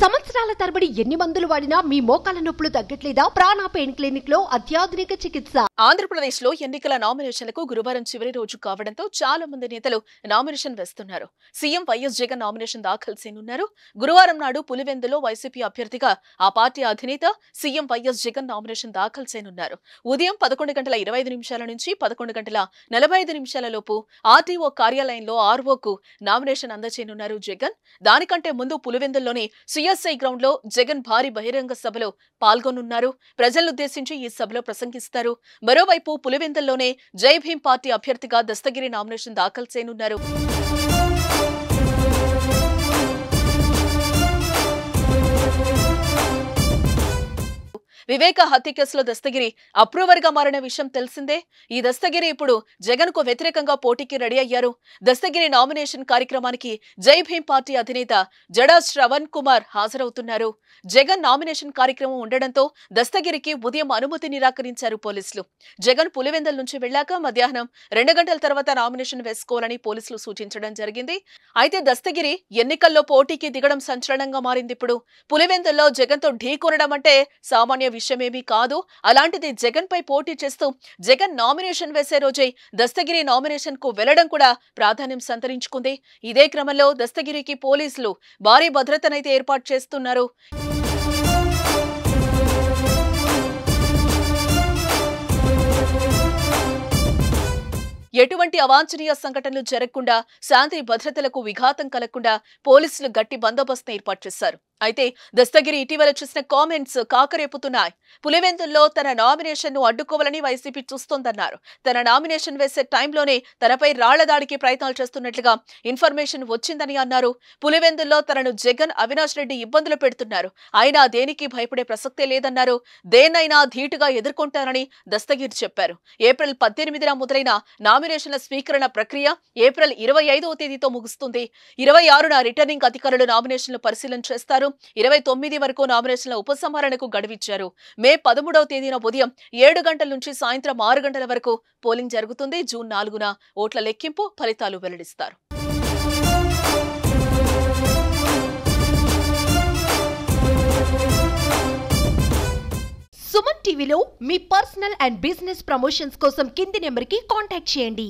సంవత్సరాల తరబడి ఎన్ని మందులు వాడినా మీ మోకాల నొప్పులు తగ్గట్లేదా? ప్రాణ పెయిన్ క్లినిక్ లో అత్యాధునిక చికిత్స. ఆంధ్రప్రదేశ్ లో ఎన్నికల నామినేషన్లకు గురువారం చివరి రోజు కావడంతో చాలా మంది నేతలు నామినేషన్ వేస్తున్నారు. సీఎం వైఎస్ జగన్ నామినేషన్ దాఖలు చేయనున్నారు. గురువారం నాడు పులివెందులో వైసీపీ అభ్యర్థిగా ఆ పార్టీ అధినేత సీఎం వైఎస్ జగన్ నామినేషన్ దాఖలు చేయనున్నారు. ఉదయం 11:25 నుంచి 11:45 లోపు ఆర్టీఓ కార్యాలయంలో ఆర్ఓకు నామినేషన్ అందజేయనున్నారు జగన్. దానికంటే ముందు పులివెందుల్లోని సిఎస్ఐ గ్రౌండ్ లో జగన్ భారీ బహిరంగ సభలో పాల్గొనున్నారు. ప్రజలనుద్దేశించి ఈ సభలో ప్రసంగిస్తారు. మరోవైపు పులివెందుల్లోనే జై భీం పార్టీ అభ్యర్థిగా దస్తగిరి నామినేషన్ దాఖలు చేయనున్నారు. వివేక హత్య కేసులో దస్తగిరి అప్రూవర్ గా మారిన విషయం తెలిసిందే. ఈ దస్తగిరి ఇప్పుడు జగన్ కు వ్యతిరేకంగా పోటీకి రెడీ అయ్యారు. దస్తగిరి నామినేషన్ కార్యక్రమానికి జై భీం పార్టీ అధినేత జడా శ్రవణ్ కుమార్ హాజరవుతున్నారు. జగన్ నామినేషన్ కార్యక్రమం ఉండడంతో దస్తగిరికి ఉదయం అనుమతి నిరాకరించారు పోలీసులు. జగన్ పులివెందుల నుంచి వెళ్లాక మధ్యాహ్నం 2 గంటల తర్వాత నామినేషన్ వేసుకోవాలని పోలీసులు సూచించడం జరిగింది. అయితే దస్తగిరి ఎన్నికల్లో పోటీకి దిగడం సంచలనంగా మారింది. ఇప్పుడు పులివెందుల్లో జగన్ తో ఢీకొనడం అంటే సామాన్య విషయమేమీ కాదు. అలాంటిది జగన్ పై పోటీ చేస్తూ జగన్ నామినేషన్ వేసే రోజే దస్తగిరి నామినేషన్ కు వెళ్లడం కూడా ప్రాధాన్యం సంతరించుకుంది. ఇదే క్రమంలో దస్తగిరికి పోలీసులు భారీ భద్రతనైతే ఏర్పాటు చేస్తున్నారు. ఎటువంటి అవాంఛనీయ సంఘటనలు జరగకుండా, శాంతి భద్రతలకు విఘాతం కలగకుండా పోలీసులు గట్టి బందోబస్తు ఏర్పాటు చేశారు. అయితే దస్తగిరి ఇటీవల చేసిన కామెంట్స్ కాకరేపుతున్నాయి. పులివెందుల్లో తన నామినేషన్ ను అడ్డుకోవాలని వైసీపీ చూస్తోందన్నారు. తన నామినేషన్ వేసే టైంలోనే తనపై రాళ్ల దాడికి ప్రయత్నాలు చేస్తున్నట్లుగా ఇన్ఫర్మేషన్ వచ్చిందని అన్నారు. పులివెందుల్లో తనను జగన్, అవినాష్ రెడ్డి ఇబ్బందులు పెడుతున్నారు. అయినా దేనికి భయపడే ప్రసక్తే లేదన్నారు. దేన్నైనా ధీటుగా ఎదుర్కొంటానని దస్తగిరి చెప్పారు. ఏప్రిల్ 18న మొదలైన నామినేషన్ల స్వీకరణ ప్రక్రియ ఏప్రిల్ 25వ తేదీతో ముగుస్తుంది. 26న రిటర్నింగ్ అధికారులు నామినేషన్లు పరిశీలన చేస్తారు. 29 వరకు నామినేషన్ల ఉపసంహరణకు గడువిచ్చారు. మే 13వ తేదీన ఉదయం 7 గంటల నుంచి సాయంత్రం 6 గంటల వరకు పోలింగ్ జరుగుతుంది. జూన్ 4న ఓట్ల లెక్కింపు, ఫలితాలు వెల్లడిస్తారు. సుమన్ టీవీలో మీ పర్సనల్ అండ్ బిజినెస్ ప్రమోషన్స్ కోసం కింది నెంబర్కి కాంటాక్ట్ చేయండి.